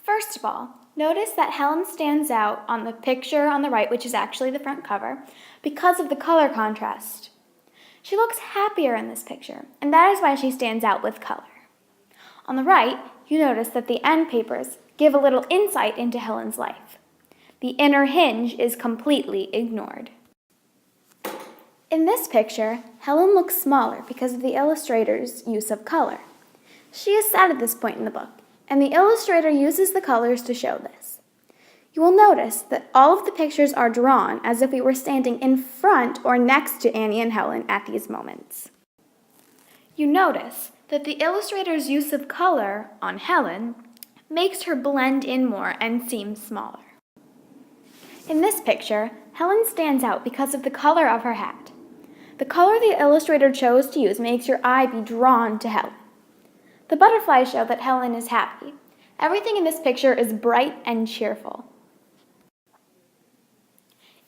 First of all, notice that Helen stands out on the picture on the right, which is actually the front cover, because of the color contrast. She looks happier in this picture, and that is why she stands out with color. On the right, you notice that the end papers give a little insight into Helen's life. The inner hinge is completely ignored. In this picture, Helen looks smaller because of the illustrator's use of color. She is sad at this point in the book, and the illustrator uses the colors to show this. You will notice that all of the pictures are drawn as if we were standing in front or next to Annie and Helen at these moments. You notice that the illustrator's use of color on Helen makes her blend in more and seem smaller. In this picture, Helen stands out because of the color of her hat. The color the illustrator chose to use makes your eye be drawn to Helen. The butterflies show that Helen is happy. Everything in this picture is bright and cheerful.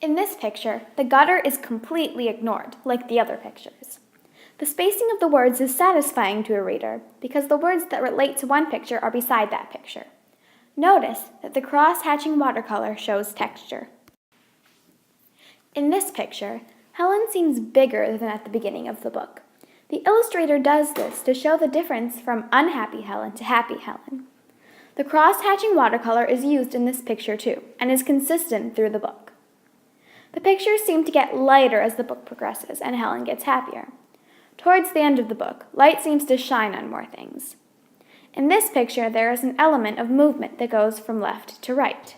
In this picture, the gutter is completely ignored, like the other pictures. The spacing of the words is satisfying to a reader because the words that relate to one picture are beside that picture. Notice that the cross-hatching watercolor shows texture. In this picture, Helen seems bigger than at the beginning of the book. The illustrator does this to show the difference from unhappy Helen to happy Helen. The cross-hatching watercolor is used in this picture too, and is consistent through the book. The pictures seem to get lighter as the book progresses, and Helen gets happier. Towards the end of the book, light seems to shine on more things. In this picture, there is an element of movement that goes from left to right.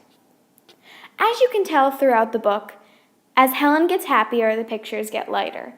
As you can tell throughout the book, as Helen gets happier, the pictures get lighter.